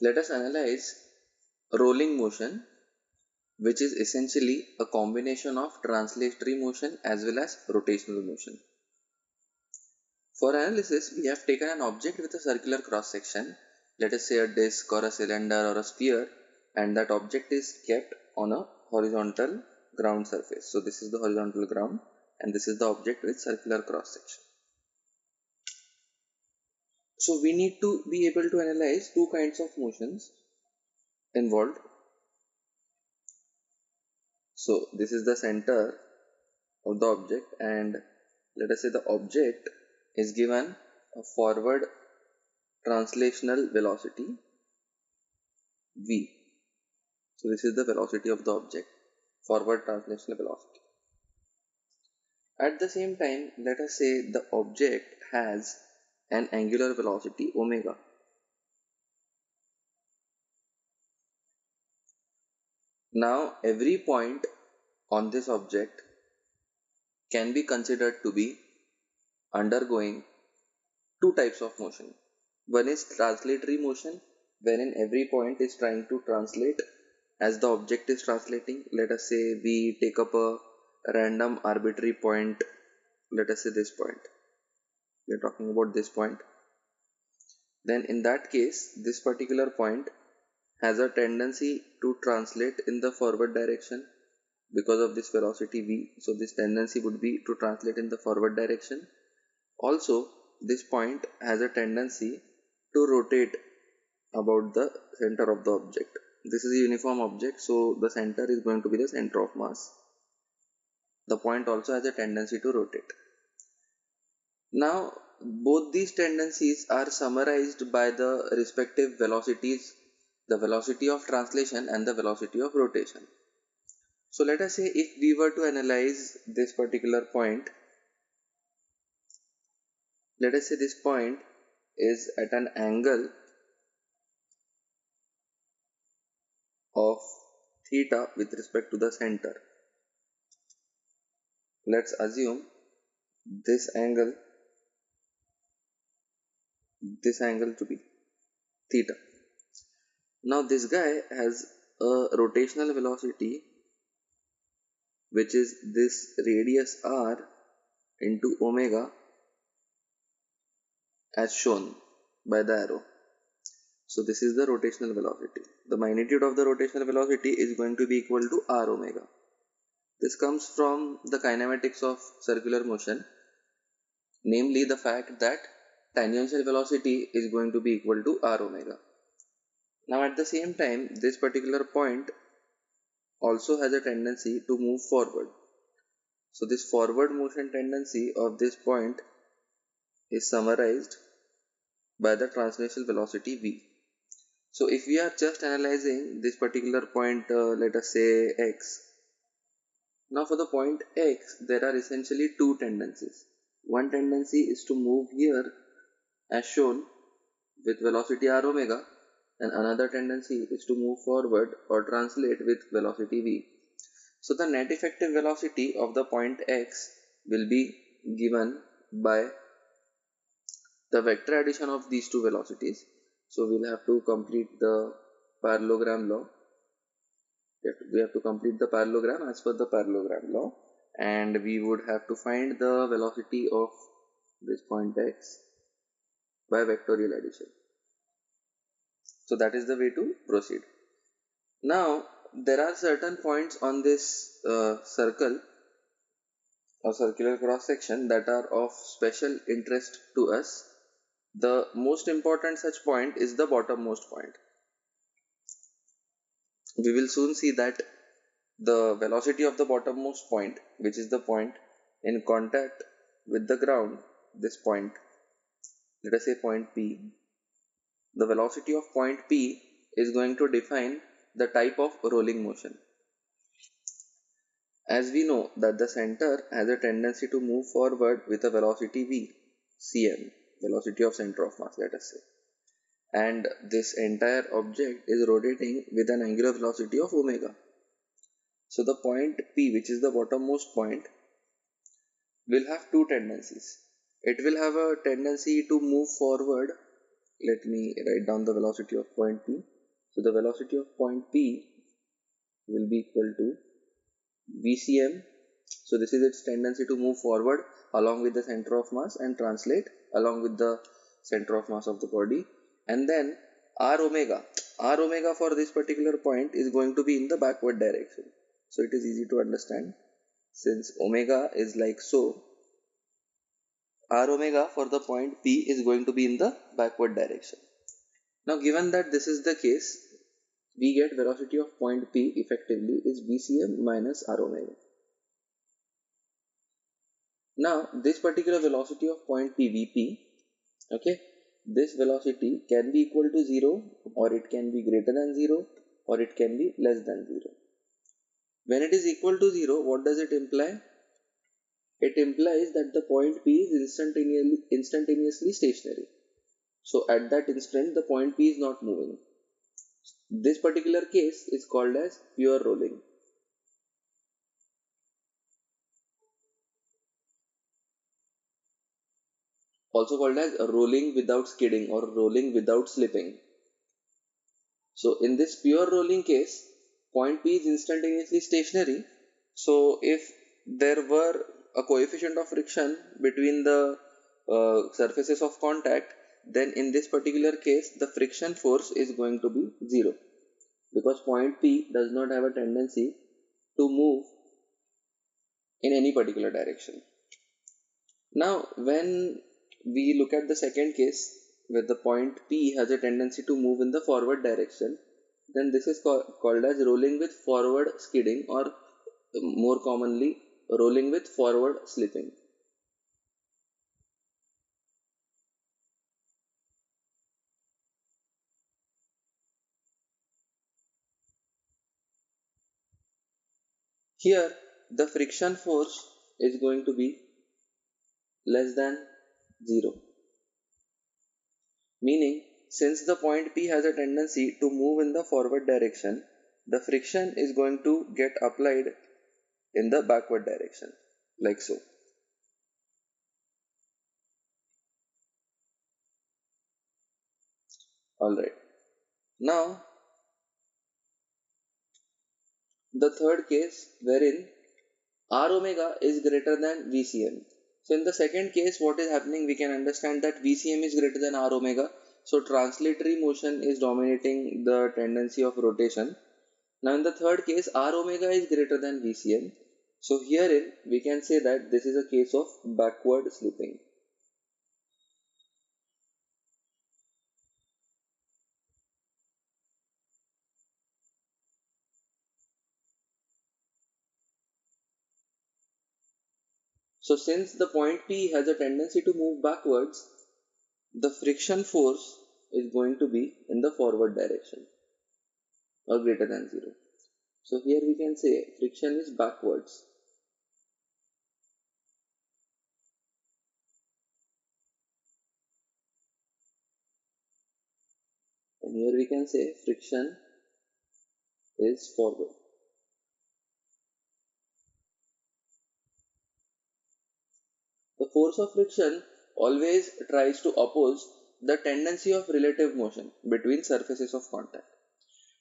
Let us analyze rolling motion, which is essentially a combination of translatory motion as well as rotational motion. For analysis, we have taken an object with a circular cross section, let us say a disc or a cylinder or a sphere, and that object is kept on a horizontal ground surface. So this is the horizontal ground and this is the object with circular cross section. So we need to be able to analyze two kinds of motions involved. So this is the center of the object, and let us say the object is given a forward translational velocity v. So this is the velocity of the object, forward translational velocity. At the same time, let us say the object has an angular velocity omega. Now every point on this object can be considered to be undergoing two types of motion. One is translatory motion, wherein every point is trying to translate as the object is translating. Let us say we take up a random arbitrary point, let us say this point. We are talking about this point. Then in that case, this particular point has a tendency to translate in the forward direction because of this velocity v. So this tendency would be to translate in the forward direction. Also, this point has a tendency to rotate about the center of the object. This is a uniform object, so the center is going to be the center of mass. The point also has a tendency to rotate. Now, both these tendencies are summarized by the respective velocities, the velocity of translation and the velocity of rotation. So let us say if we were to analyze this particular point, let us say this point is at an angle of theta with respect to the center. Let's assume this angle to be theta. Now this guy has a rotational velocity which is this radius r into omega as shown by the arrow. So this is the rotational velocity. The magnitude of the rotational velocity is going to be equal to r omega. This comes from the kinematics of circular motion, namely the fact that tangential velocity is going to be equal to r omega. Now at the same time, this particular point also has a tendency to move forward. So this forward motion tendency of this point is summarized by the translational velocity v. So if we are just analyzing this particular point, let us say x. Now for the point x, there are essentially two tendencies. One tendency is to move here as shown with velocity r omega, and another tendency is to move forward or translate with velocity v. So the net effective velocity of the point x will be given by the vector addition of these two velocities. So we'll have to complete the parallelogram law. We have to complete the parallelogram as per the parallelogram law, and we would have to find the velocity of this point x by vectorial addition. So that is the way to proceed. Now there are certain points on this circle or circular cross section that are of special interest to us. The most important such point is the bottommost point. We will soon see that the velocity of the bottommost point, which is the point in contact with the ground, this point, let us say point P, the velocity of point P is going to define the type of rolling motion. As we know that the center has a tendency to move forward with a velocity v, cm, velocity of center of mass, let us say, and this entire object is rotating with an angular velocity of omega. So the point P, which is the bottommost point, will have two tendencies. It will have a tendency to move forward let me write down the velocity of point P. So the velocity of point P will be equal to VCM. So this is its tendency to move forward along with the center of mass and translate along with the center of mass of the body. And then R omega for this particular point is going to be in the backward direction. So it is easy to understand, since omega is like so, R omega for the point P is going to be in the backward direction. Now given that this is the case, we get velocity of point P effectively is VCM minus R omega. Now this particular velocity of point P, Vp, okay, this velocity can be equal to 0, or it can be greater than 0, or it can be less than 0. When it is equal to 0, what does it imply? It implies that the point P is instantaneously stationary. So at that instant, the point P is not moving. This particular case is called as pure rolling. Also called as rolling without skidding or rolling without slipping. So in this pure rolling case, point P is instantaneously stationary. So if there were a coefficient of friction between the surfaces of contact, then in this particular case the friction force is going to be 0, because point P does not have a tendency to move in any particular direction. Now when we look at the second case, where the point P has a tendency to move in the forward direction, then this is called as rolling with forward skidding, or more commonly rolling with forward slipping. Here the friction force is going to be less than 0, meaning since the point P has a tendency to move in the forward direction, the friction is going to get applied in the backward direction, like so. Alright, now the third case, wherein R omega is greater than VCM. So in the second case, what is happening, we can understand that VCM is greater than R omega. So translatory motion is dominating the tendency of rotation. Now in the third case, R omega is greater than VCM. So herein we can say that this is a case of backward slipping. So since the point P has a tendency to move backwards, the friction force is going to be in the forward direction, or greater than 0. So here we can say friction is backwards. And here we can say friction is forward. The force of friction always tries to oppose the tendency of relative motion between surfaces of contact.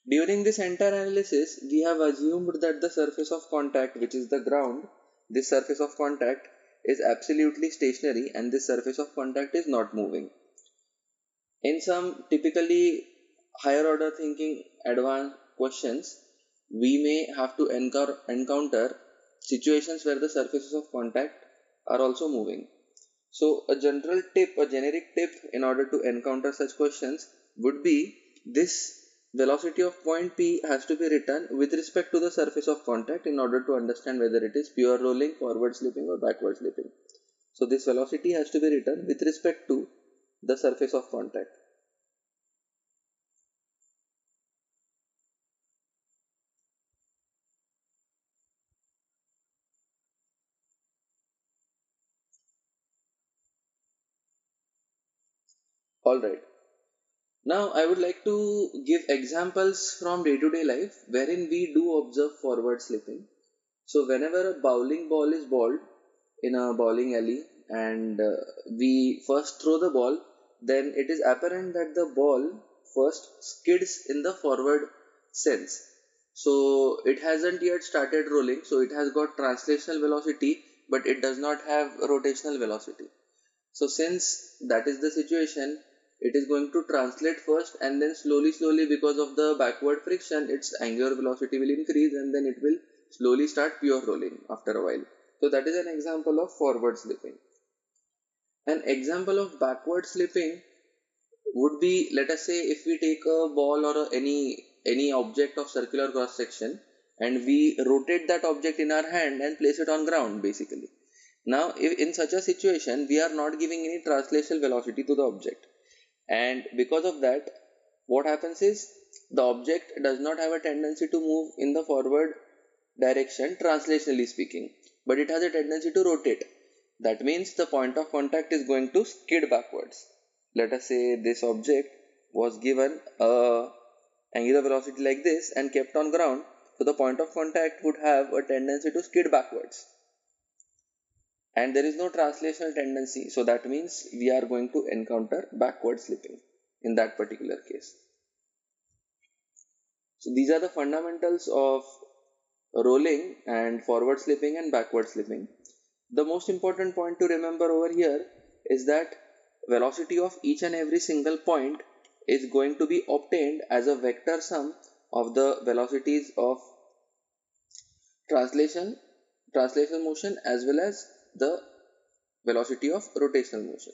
During this entire analysis, we have assumed that the surface of contact, which is the ground, this surface of contact is absolutely stationary, and this surface of contact is not moving. In some typically higher order thinking advanced questions, we may have to encounter situations where the surfaces of contact are also moving. So a generic tip in order to encounter such questions would be this: velocity of point P has to be written with respect to the surface of contact in order to understand whether it is pure rolling, forward slipping, or backward slipping. So this velocity has to be written with respect to the surface of contact. Alright. Now I would like to give examples from day-to-day life wherein we do observe forward slipping. So whenever a bowling ball is bowled in a bowling alley, and we first throw the ball, then it is apparent that the ball first skids in the forward sense. So it hasn't yet started rolling, so it has got translational velocity, but it does not have rotational velocity. So since that is the situation, it is going to translate first, and then slowly because of the backward friction, its angular velocity will increase, and then it will slowly start pure rolling after a while. So that is an example of forward slipping. An example of backward slipping would be, let us say, if we take a ball or any object of circular cross section and we rotate that object in our hand and place it on ground basically. Now if in such a situation we are not giving any translational velocity to the object, and because of that what happens is the object does not have a tendency to move in the forward direction translationally speaking, but it has a tendency to rotate. That means the point of contact is going to skid backwards. Let us say this object was given a angular velocity like this and kept on ground, so the point of contact would have a tendency to skid backwards, and there is no translational tendency, so that means we are going to encounter backward slipping in that particular case. So these are the fundamentals of rolling and forward slipping and backward slipping. The most important point to remember over here is that velocity of each and every single point is going to be obtained as a vector sum of the velocities of translation motion as well as the velocity of rotational motion.